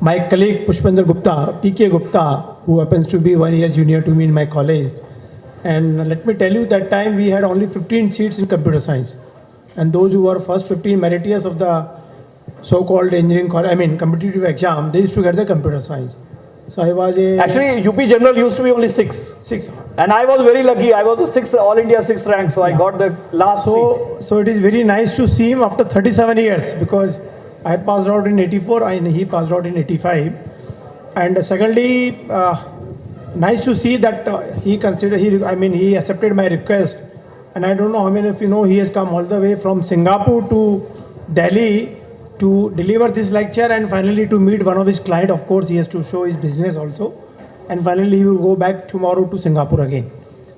my colleague Pushpender Gupta, PK Gupta, who happens to be 1 year junior to me in my college. And let me tell you, that time we had only 15 seats in computer science. And those who were first 15 meritorious of the so-called engineering, competitive exam, they used to get the computer science. So I was a... Actually, UP General used to be only 6. 6. And I was very lucky. I was the 6th, All India 6th rank, so I got the last seat. So it is very nice to see him after 37 years, because I passed out in 84 and he passed out in 85. And secondly, nice to see that he accepted my request. And I don't know how many of you know, he has come all the way from Singapore to Delhi to deliver this lecture and finally to meet one of his clients. Of course, he has to show his business also. And finally, he will go back tomorrow to Singapore again.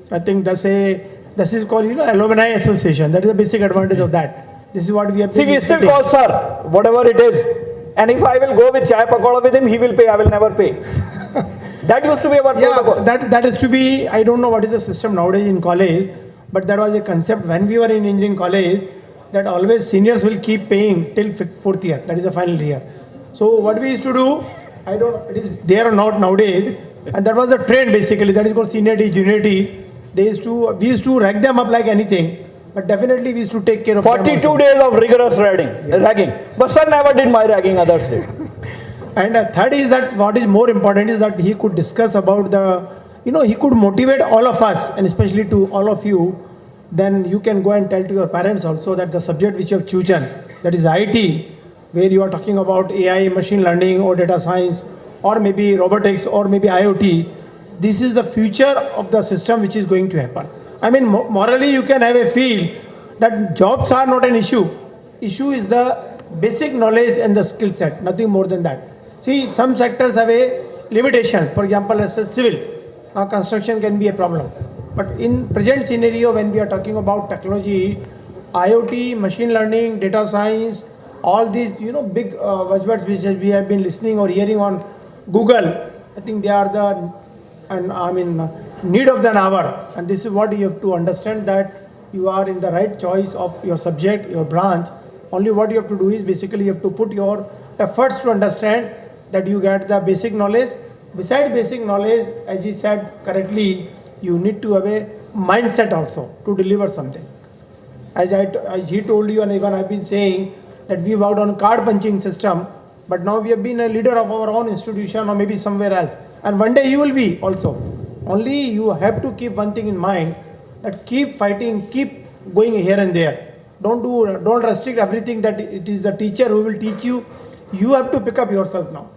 So I think this is called, alumni association. That is the basic advantage of that. This is what we have. See, we still call sir, whatever it is. And if I will go with chai pakoda with him, he will pay. I will never pay. That used to be our protocol. That is to be, I don't know what is the system nowadays in college, but that was a concept when we were in engineering college, that always seniors will keep paying till fourth year, that is the final year. So what we used to do, I don't know, it is there or not nowadays, and that was the trend basically, that is called seniority, juniority. We used to rag them up like anything, but definitely we used to take care of 42 them days of rigorous ragging. But sir never did my ragging, others did. And third is that what is more important is that he could discuss about he could motivate all of us, and especially to all of you. Then you can go and tell to your parents also that the subject which you have chosen, that is IT, where you are talking about AI, machine learning or data science, or maybe robotics, or maybe IoT, this is the future of the system which is going to happen. Morally you can have a feel that jobs are not an issue. Issue is the basic knowledge and the skill set, nothing more than that. See, some sectors have a limitation. For example, let's say civil. Now construction can be a problem. But in present scenario, when we are talking about technology, IoT, machine learning, data science, all these big buzzwords which we have been listening or hearing on Google, I think they are the need of the hour. And this is what you have to understand, that you are in the right choice of your subject, your branch. Only what you have to do is basically you have to put your efforts to understand that you get the basic knowledge. Besides basic knowledge, as he said correctly, you need to have a mindset also to deliver something. As he told you, and even I've been saying, that we worked on card punching system, but now we have been a leader of our own institution or maybe somewhere else. And one day you will be also. Only you have to keep one thing in mind, that keep fighting, keep going here and there. Don't restrict everything that it is the teacher who will teach you. You have to pick up yourself now.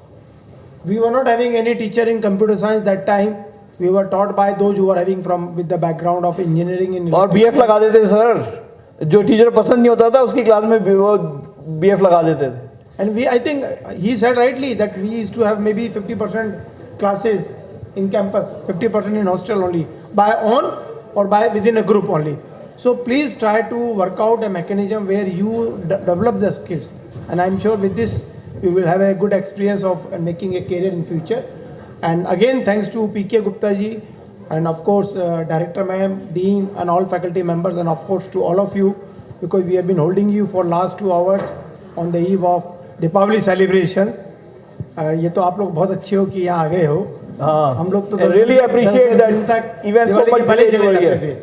We were not having any teacher in computer science that time. We were taught by those who were having with the background of engineering in. और BF लगा देते sir, जो teacher पसंद नहीं होता था उसकी class में वो BF लगा देते थे. And I think he said rightly that we used to have maybe 50% classes in campus, 50% in hostel only, by own or by within a group only. So please try to work out a mechanism where you develop the skills. And I'm sure with this you will have a good experience of making a career in future. And again, thanks to PK Gupta ji, and of course Director Ma'am, Dean and all faculty members, and of course to all of you, because we have been holding you for last 2 hours on the eve of Deepavali celebrations. ये तो आप लोग बहुत अच्छे हो कि यहाँ आ गए हो. हम लोग तो really appreciate that even so much पहले चले जाते थे.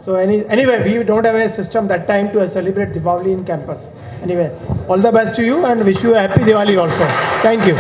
So anyway, we don't have a system that time to celebrate Deepavali in campus. Anyway, all the best to you and wish you a happy Diwali also. Thank you.